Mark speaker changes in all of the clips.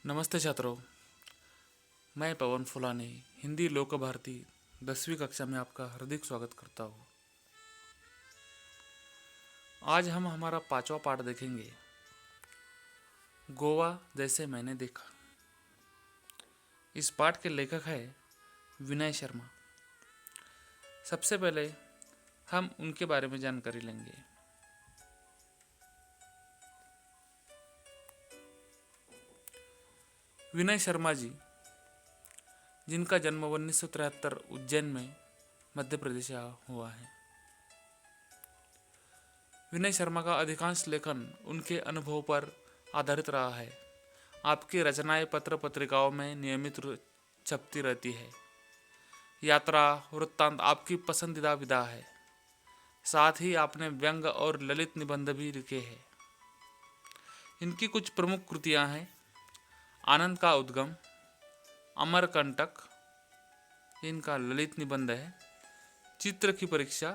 Speaker 1: नमस्ते छात्रों, मैं पवन फुलानी हिंदी लोक भारती 10वीं कक्षा में आपका हार्दिक स्वागत करता हूँ। आज हम हमारा 5वां पाठ देखेंगे, गोवा जैसे मैंने देखा। इस पाठ के लेखक है विनय शर्मा। सबसे पहले हम उनके बारे में जानकारी लेंगे। विनय शर्मा जी, जिनका जन्म 1973 उज्जैन में मध्य प्रदेश हुआ है। विनय शर्मा का अधिकांश लेखन उनके अनुभव पर आधारित रहा है। आपकी रचनाएं पत्र पत्रिकाओं में नियमित छपती रहती है। यात्रा वृत्तांत आपकी पसंदीदा विधा है। साथ ही आपने व्यंग और ललित निबंध भी लिखे हैं। इनकी कुछ प्रमुख कृतियां हैं, आनंद का उद्गम, अमरकंटक, इनका ललित निबंध है। चित्र की परीक्षा,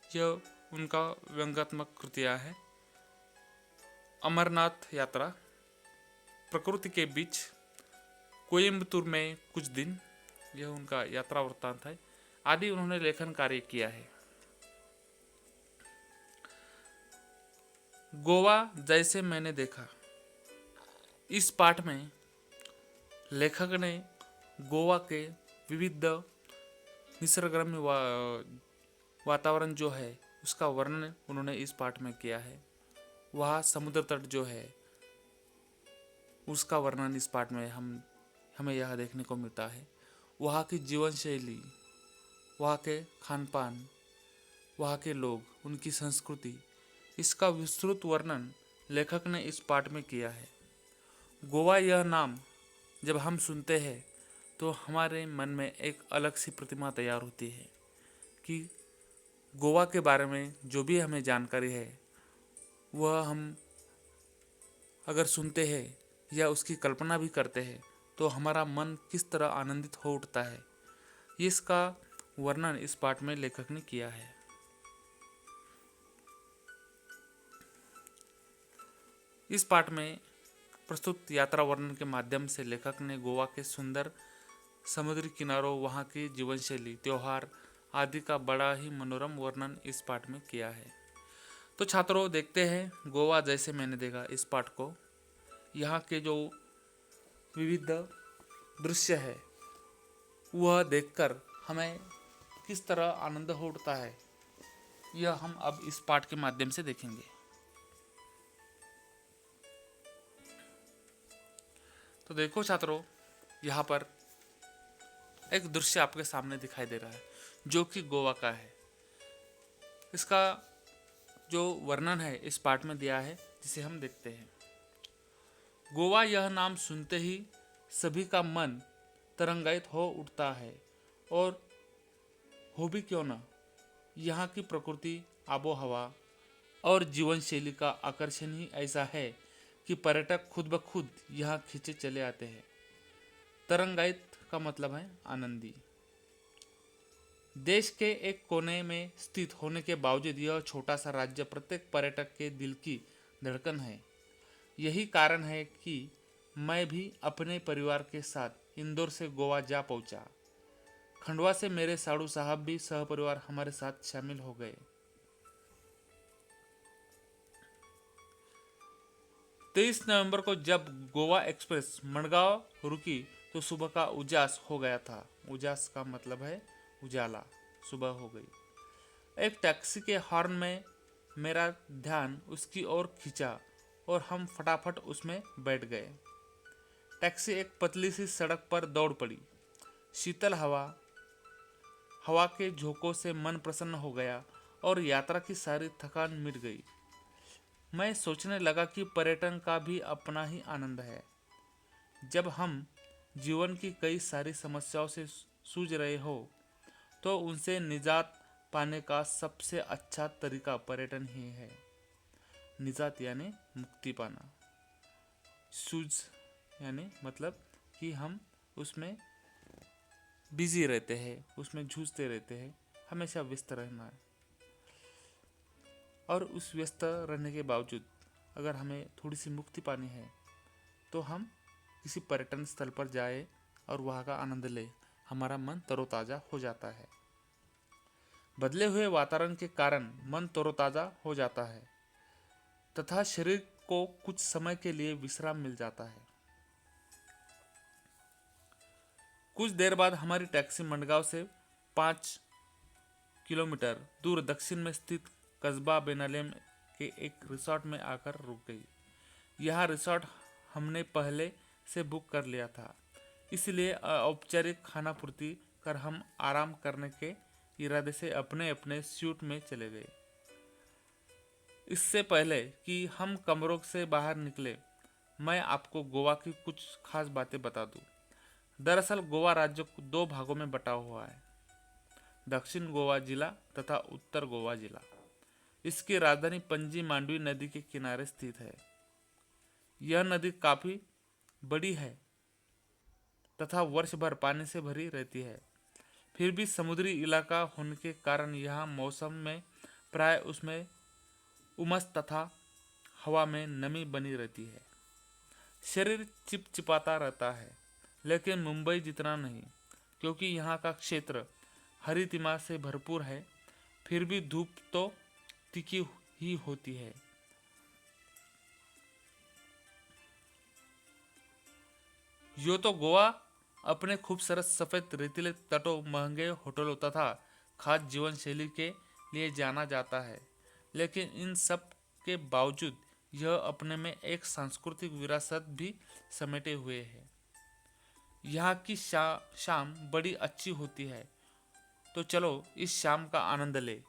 Speaker 1: यह उनका व्यंग्यात्मक कृतियां है। अमरनाथ यात्रा, प्रकृति के बीच, कोयम्बतूर में कुछ दिन, यह उनका यात्रा वृत्तांत है। आदि उन्होंने लेखन कार्य किया है। गोवा जैसे मैंने देखा, इस पाठ में लेखक ने गोवा के विविध निसर्गरम्य वातावरण जो है उसका वर्णन उन्होंने इस पाठ में किया है। वहाँ समुद्र तट जो है उसका वर्णन इस पाठ में हमें यह देखने को मिलता है। वहाँ की जीवन शैली, वहाँ के खान पान, वहाँ के लोग, उनकी संस्कृति, इसका विस्तृत वर्णन लेखक ने इस पाठ में किया है। गोवा यह नाम जब हम सुनते हैं तो हमारे मन में एक अलग सी प्रतिमा तैयार होती है कि गोवा के बारे में जो भी हमें जानकारी है वह हम अगर सुनते हैं या उसकी कल्पना भी करते हैं तो हमारा मन किस तरह आनंदित हो उठता है, इसका वर्णन इस पाठ में लेखक ने किया है। इस पाठ में प्रस्तुत यात्रा वर्णन के माध्यम से लेखक ने गोवा के सुंदर समुद्री किनारों, वहाँ की जीवन शैली, त्योहार आदि का बड़ा ही मनोरम वर्णन इस पाठ में किया है। तो छात्रों, देखते हैं गोवा जैसे मैंने देखा इस पाठ को। यहाँ के जो विविध दृश्य है वह देखकर हमें किस तरह आनंद हो उठता है, यह हम अब इस पाठ के माध्यम से देखेंगे। तो देखो छात्रों, यहाँ पर एक दृश्य आपके सामने दिखाई दे रहा है जो कि गोवा का है। इसका जो वर्णन है इस पाठ में दिया है, जिसे हम देखते हैं। गोवा यह नाम सुनते ही सभी का मन तरंगायित हो उठता है, और हो भी क्यों ना। यहाँ की प्रकृति, आबो हवा और जीवन शैली का आकर्षण ही ऐसा है कि पर्यटक खुद ब खुद यहाँ खींचे चले आते हैं। तरंगायित का मतलब है आनंदी। देश के एक कोने में स्थित होने के बावजूद यह छोटा सा राज्य प्रत्येक पर्यटक के दिल की धड़कन है। यही कारण है कि मैं भी अपने परिवार के साथ इंदौर से गोवा जा पहुंचा। खंडवा से मेरे साड़ू साहब भी सहपरिवार हमारे साथ शामिल हो गए। 23 नवंबर को जब गोवा एक्सप्रेस मडगांव रुकी तो सुबह का उजास हो गया था। उजास का मतलब है उजाला, सुबह हो गई। एक टैक्सी के हॉर्न में मेरा ध्यान उसकी ओर खींचा और हम फटाफट उसमें बैठ गए। टैक्सी एक पतली सी सड़क पर दौड़ पड़ी। शीतल हवा के झोंकों से मन प्रसन्न हो गया और यात्रा की सारी थकान मिट गई। मैं सोचने लगा कि पर्यटन का भी अपना ही आनंद है। जब हम जीवन की कई सारी समस्याओं से जूझ रहे हो तो उनसे निजात पाने का सबसे अच्छा तरीका पर्यटन ही है। निजात यानी मुक्ति पाना, सूझ यानी मतलब कि हम उसमें बिजी रहते हैं, उसमें जूझते रहते हैं, हमेशा व्यस्त रहना है। और उस व्यस्त रहने के बावजूद अगर हमें थोड़ी सी मुक्ति पानी है तो हम किसी पर्यटन स्थल पर जाए और वहाँ का आनंद ले, हमारा मन तरोताज़ा हो जाता है। बदले हुए वातावरण के कारण मन तरोताज़ा हो जाता है तथा शरीर को कुछ समय के लिए विश्राम मिल जाता है। कुछ देर बाद हमारी टैक्सी मंडगांव से 5 किलोमीटर दूर दक्षिण में स्थित कस्बा बेनालेम के एक रिसोर्ट में आकर रुक गई। यह रिसोर्ट हमने पहले से बुक कर लिया था, इसलिए औपचारिक खाना पूर्ति कर हम आराम करने के इरादे से अपने अपने सूट में चले गए। इससे पहले कि हम कमरों से बाहर निकले, मैं आपको गोवा की कुछ खास बातें बता दूं। दरअसल गोवा राज्य को 2 भागों में बटा हुआ है, दक्षिण गोवा जिला तथा उत्तर गोवा जिला। इसकी राजधानी पणजी मांडवी नदी के किनारे स्थित है। यह नदी काफ़ी बड़ी है तथा वर्ष भर पानी से भरी रहती है। फिर भी समुद्री इलाका होने के कारण यहाँ मौसम में प्राय उसमें उमस तथा हवा में नमी बनी रहती है। शरीर चिपचिपाता रहता है, लेकिन मुंबई जितना नहीं, क्योंकि यहाँ का क्षेत्र हरितिमा से भरपूर है। फिर भी धूप तो तीखी ही होती है। यो तो गोवा अपने खूबसूरत सफ़ेद रेतीले तटों, महंगे होटलों तथा खास जीवन शैली के लिए जाना जाता है, लेकिन इन सब के बावजूद यह अपने में एक सांस्कृतिक विरासत भी समेटे हुए है। यहाँ की शाम बड़ी अच्छी होती है, तो चलो इस शाम का आनंद ले।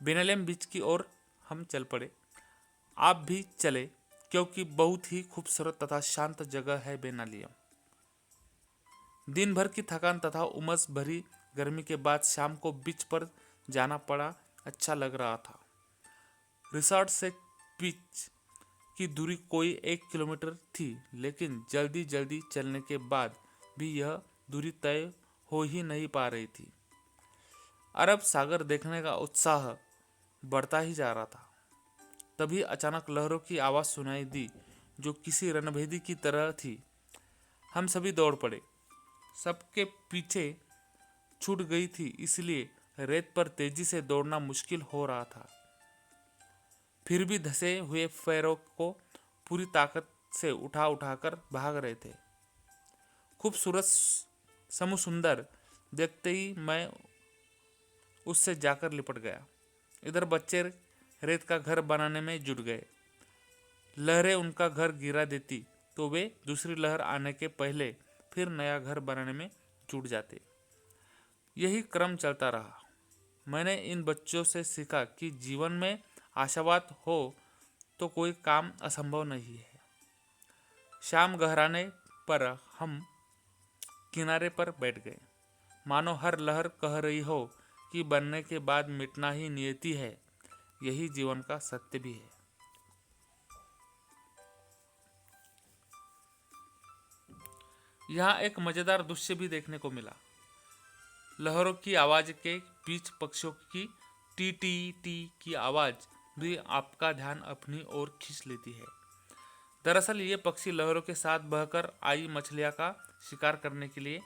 Speaker 1: बेनालेम बीच की ओर हम चल पड़े। आप भी चले, क्योंकि बहुत ही खूबसूरत तथा शांत जगह है बेनालियम। दिन भर की थकान तथा उमस भरी गर्मी के बाद शाम को बीच पर जाना पड़ा अच्छा लग रहा था। रिसोर्ट से बीच की दूरी कोई 1 किलोमीटर थी, लेकिन जल्दी जल्दी चलने के बाद भी यह दूरी तय हो ही नहीं पा रही थी। अरब सागर देखने का उत्साह बढ़ता ही जा रहा था। तभी अचानक लहरों की आवाज़ सुनाई दी, जो किसी रणभेदी की तरह थी। हम सभी दौड़ पड़े। सबके पीछे छूट गई थी, इसलिए रेत पर तेजी से दौड़ना मुश्किल हो रहा था। फिर भी धंसे हुए पैरों को पूरी ताकत से उठा उठाकर भाग रहे थे। खूबसूरत समूह सुंदर देखते ही मैं उससे जाकर लिपट गया। इधर बच्चे रेत का घर बनाने में जुट गए। लहरें उनका घर गिरा देती तो वे दूसरी लहर आने के पहले फिर नया घर बनाने में जुट जाते। यही क्रम चलता रहा। मैंने इन बच्चों से सीखा कि जीवन में आशावाद हो तो कोई काम असंभव नहीं है। शाम गहराने पर हम किनारे पर बैठ गए, मानो हर लहर कह रही हो कि बनने के बाद मिटना ही नियति है। यही जीवन का सत्य भी है। यहाँ एक मजेदार दृश्य भी देखने को मिला। लहरों की आवाज़ के बीच पक्षियों की टी टी टी की आवाज़ भी आपका ध्यान अपनी ओर खींच लेती है। दरअसल ये पक्षी लहरों के साथ बहकर आई मछलियाँ का शिकार करने के लिए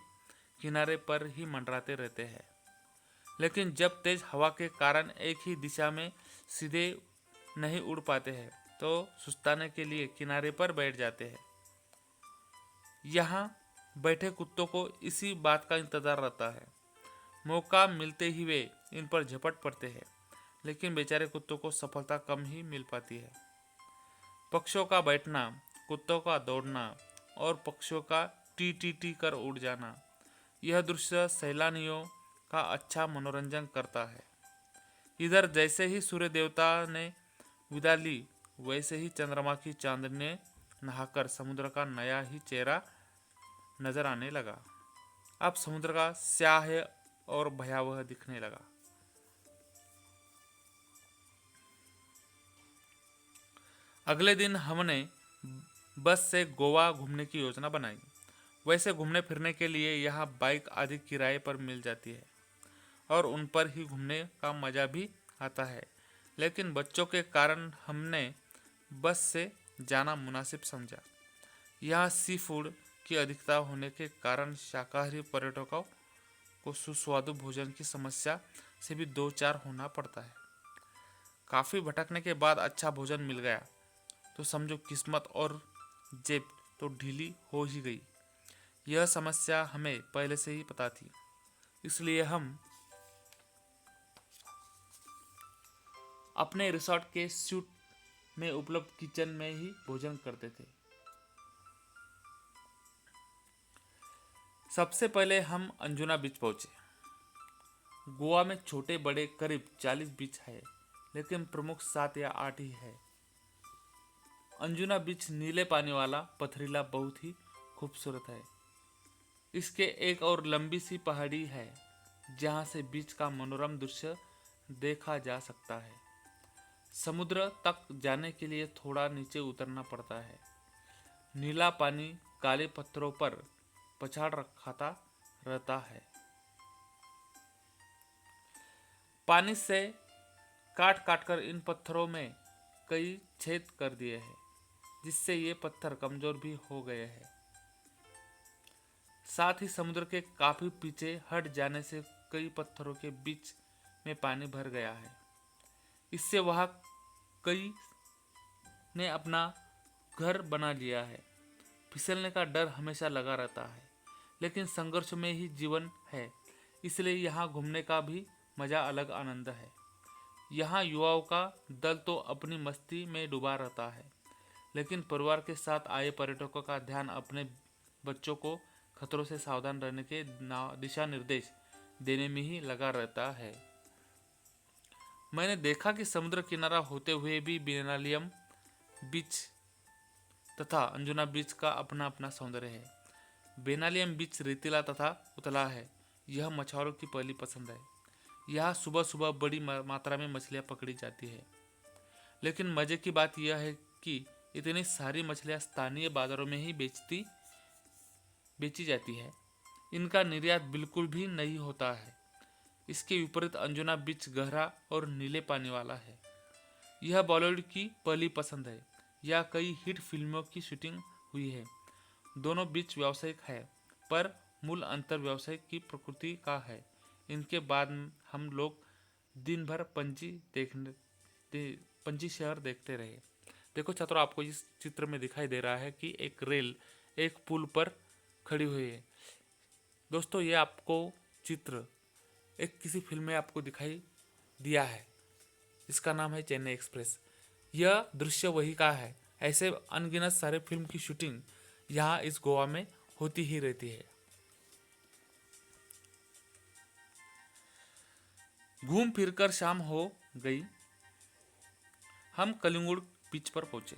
Speaker 1: किनारे पर ही मंडराते रहते हैं, लेकिन जब तेज हवा के कारण एक ही दिशा में सीधे नहीं उड़ पाते हैं तो सुस्ताने के लिए किनारे पर बैठ जाते हैं। यहाँ बैठे कुत्तों को इसी बात का इंतज़ार रहता है। मौका मिलते ही वे इन पर झपट पड़ते हैं, लेकिन बेचारे कुत्तों को सफलता कम ही मिल पाती है। पक्षियों का बैठना, कुत्तों का दौड़ना और पक्षियों का टी टी टी कर उड़ जाना, यह दृश्य सैलानियों का अच्छा मनोरंजन करता है। इधर जैसे ही सूर्य देवता ने विदा ली, वैसे ही चंद्रमा की चांदनी ने नहाकर समुद्र का नया ही चेहरा नजर आने लगा। अब समुद्र का स्याह और भयावह दिखने लगा। अगले दिन हमने बस से गोवा घूमने की योजना बनाई। वैसे घूमने फिरने के लिए यहाँ बाइक आदि किराए पर मिल जाती है और उन पर ही घूमने का मज़ा भी आता है, लेकिन बच्चों के कारण हमने बस से जाना मुनासिब समझा। यहाँ सी फूड की अधिकता होने के कारण शाकाहारी पर्यटकों को सुस्वादु भोजन की समस्या से भी दो चार होना पड़ता है। काफ़ी भटकने के बाद अच्छा भोजन मिल गया तो समझो किस्मत और जेब तो ढीली हो ही गई। यह समस्या हमें पहले से ही पता थी, इसलिए हम अपने रिसोर्ट के सूट में उपलब्ध किचन में ही भोजन करते थे। सबसे पहले हम अंजुना बीच पहुंचे। गोवा में छोटे बड़े करीब 40 बीच है, लेकिन प्रमुख 7 या 8 ही है। अंजुना बीच नीले पानी वाला पथरीला बहुत ही खूबसूरत है। इसके एक और लंबी सी पहाड़ी है जहां से बीच का मनोरम दृश्य देखा जा सकता है। समुद्र तक जाने के लिए थोड़ा नीचे उतरना पड़ता है। नीला पानी काले पत्थरों पर पछाड़ रखाता रहता है। पानी से काट काट कर इन पत्थरों में कई छेद कर दिए हैं, जिससे ये पत्थर कमजोर भी हो गए हैं। साथ ही समुद्र के काफी पीछे हट जाने से कई पत्थरों के बीच में पानी भर गया है। इससे वहां कई ने अपना घर बना लिया है। फिसलने का डर हमेशा लगा रहता है, लेकिन संघर्ष में ही जीवन है, इसलिए यहाँ घूमने का भी मजा अलग आनंद है। यहाँ युवाओं का दल तो अपनी मस्ती में डूबा रहता है, लेकिन परिवार के साथ आए पर्यटकों का ध्यान अपने बच्चों को खतरों से सावधान रहने के दिशा निर्देश देने में ही लगा रहता है। मैंने देखा कि समुद्र किनारा होते हुए भी बेनालियम बीच तथा अंजुना बीच का अपना अपना सौंदर्य है। बेनालियम बीच रेतीला तथा उतला है। यह मछुआरों की पहली पसंद है। यहाँ सुबह सुबह बड़ी मात्रा में मछलियाँ पकड़ी जाती है, लेकिन मज़े की बात यह है कि इतनी सारी मछलियाँ स्थानीय बाजारों में ही बेची जाती है। इनका निर्यात बिल्कुल भी नहीं होता है। इसके विपरीत अंजुना बीच गहरा और नीले पानी वाला है। यह बॉलीवुड की पहली पसंद है। यह कई हिट फिल्मों की शूटिंग हुई है। दोनों बीच व्यावसायिक है, पर मूल अंतर व्यावसायिक की प्रकृति का है। इनके बाद हम लोग दिन भर पंजी शहर देखते रहे। देखो छात्रों, आपको इस चित्र में दिखाई दे रहा है कि एक रेल एक पुल पर खड़ी हुई है। दोस्तों, ये आपको चित्र एक किसी फिल्म में आपको दिखाई दिया है। इसका नाम है चेन्नई एक्सप्रेस। यह दृश्य वही का है। ऐसे अनगिनत सारे फिल्म की शूटिंग यहाँ इस गोवा में होती ही रहती है। घूम फिरकर शाम हो गई। हम कलिंगुड़ बीच पर पहुंचे।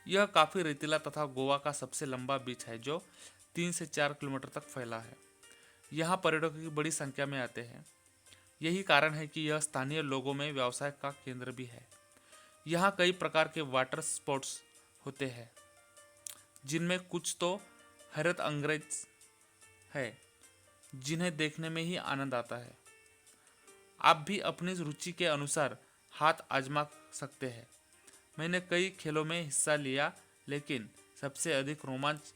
Speaker 1: यह काफी रेतीला तथा गोवा का सबसे लंबा बीच है, जो 3 से 4 किलोमीटर तक फैला है। यहाँ पर्यटकों की बड़ी संख्या में आते हैं। यही कारण है कि यह स्थानीय लोगों में व्यवसाय का केंद्र भी है। यहाँ कई प्रकार के वाटर स्पोर्ट्स होते हैं, जिनमें कुछ तो हैरत अंग्रेज है, जिन्हें देखने में ही आनंद आता है। आप भी अपनी रुचि के अनुसार हाथ आजमा सकते हैं। मैंने कई खेलों में हिस्सा लिया, लेकिन सबसे अधिक रोमांच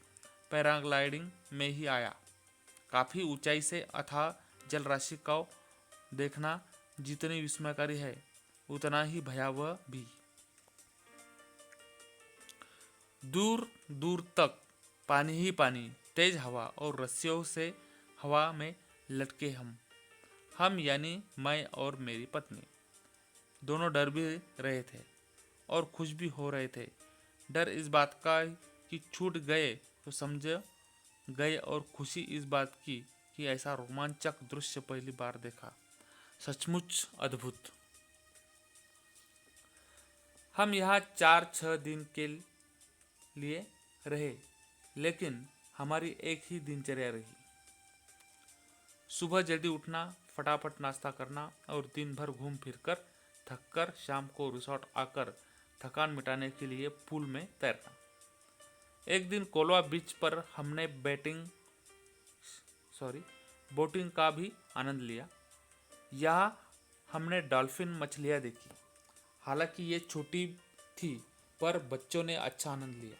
Speaker 1: पैराग्लाइडिंग में ही आया। काफ़ी ऊंचाई से अथाह जल राशि को देखना जितनी विस्मयकारी है, उतना ही भयावह भी। दूर दूर तक पानी ही पानी, तेज हवा और रस्सियों से हवा में लटके हम यानी मैं और मेरी पत्नी दोनों डर भी रहे थे और खुश भी हो रहे थे। डर इस बात का कि छूट गए तो समझ गए, और खुशी इस बात की कि ऐसा रोमांचक दृश्य पहली बार देखा। सचमुच अद्भुत। हम यहाँ 4-6 दिन के लिए रहे, लेकिन हमारी एक ही दिनचर्या रही। सुबह जल्दी उठना, फटाफट नाश्ता करना और दिन भर घूम फिर कर थककर शाम को रिसोर्ट आकर थकान मिटाने के लिए पूल में तैरना। एक दिन कोलवा बीच पर हमने बोटिंग का भी आनंद लिया। यहाँ हमने डॉल्फिन मछलियाँ देखी। हालांकि ये छोटी थी, पर बच्चों ने अच्छा आनंद लिया।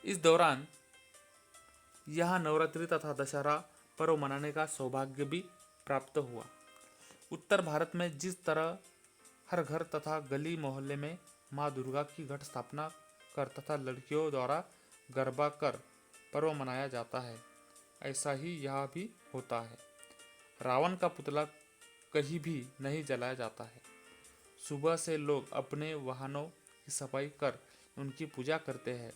Speaker 1: इस दौरान यहाँ नवरात्रि तथा दशहरा पर्व मनाने का सौभाग्य भी प्राप्त हुआ। उत्तर भारत में जिस तरह हर घर तथा गली मोहल्ले में माँ दुर्गा की घट स्थापना कर तथा लड़कियों द्वारा गरबा कर पर्व मनाया जाता है, ऐसा ही यहाँ भी होता है। रावण का पुतला कहीं भी नहीं जलाया जाता है। सुबह से लोग अपने वाहनों की सफाई कर उनकी पूजा करते हैं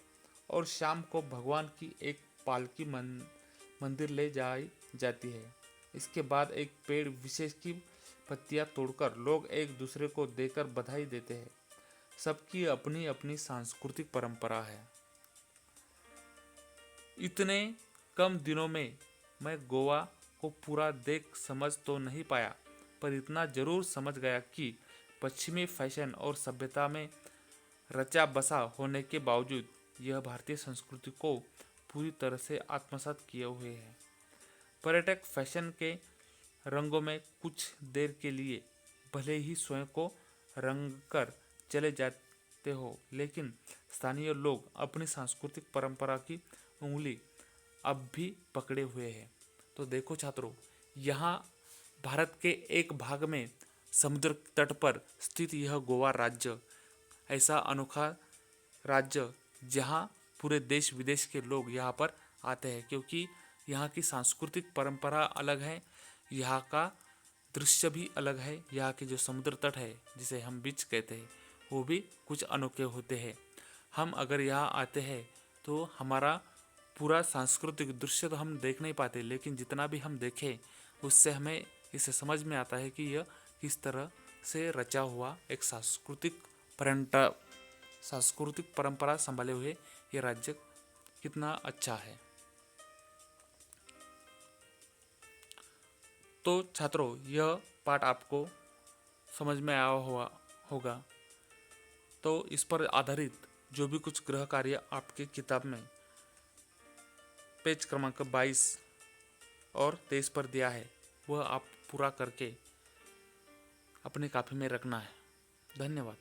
Speaker 1: और शाम को भगवान की एक पालकी मंदिर ले जाई जाती है। इसके बाद एक पेड़ विशेष की पत्तियां तोड़कर लोग एक दूसरे को देकर बधाई देते हैं। सबकी अपनी अपनी सांस्कृतिक परंपरा है। इतने कम दिनों में मैं गोवा को पूरा देख समझ तो नहीं पाया, पर इतना जरूर समझ गया कि पश्चिमी फैशन और सभ्यता में रचा बसा होने के बावजूद यह भारतीय संस्कृति को पूरी तरह से आत्मसात किए हुए है। पर्यटक फैशन के रंगों में कुछ देर के लिए भले ही स्वयं को रंग कर चले जाते हो, लेकिन स्थानीय लोग अपनी सांस्कृतिक परंपरा की उंगली अब भी पकड़े हुए हैं। तो देखो छात्रों, यहाँ भारत के एक भाग में समुद्र तट पर स्थित यह गोवा राज्य ऐसा अनोखा राज्य जहाँ पूरे देश विदेश के लोग यहाँ पर आते हैं, क्योंकि यहाँ की सांस्कृतिक परंपरा अलग है, यहाँ का दृश्य भी अलग है। यहाँ के जो समुद्र तट है जिसे हम बीच कहते हैं वो भी कुछ अनोखे होते हैं। हम अगर यहाँ आते हैं तो हमारा पूरा सांस्कृतिक दृश्य तो हम देख नहीं पाते, लेकिन जितना भी हम देखें उससे हमें इसे समझ में आता है कि यह किस तरह से रचा हुआ एक सांस्कृतिक परंपरा संभाले हुए ये राज्य कितना अच्छा है। तो छात्रों, यह पाठ आपको समझ में आया होगा। तो इस पर आधारित जो भी कुछ गृह कार्य आपके किताब में पेज क्रमांक 22 और 23 पर दिया है वह आप पूरा करके अपनी कॉपी में रखना है। धन्यवाद।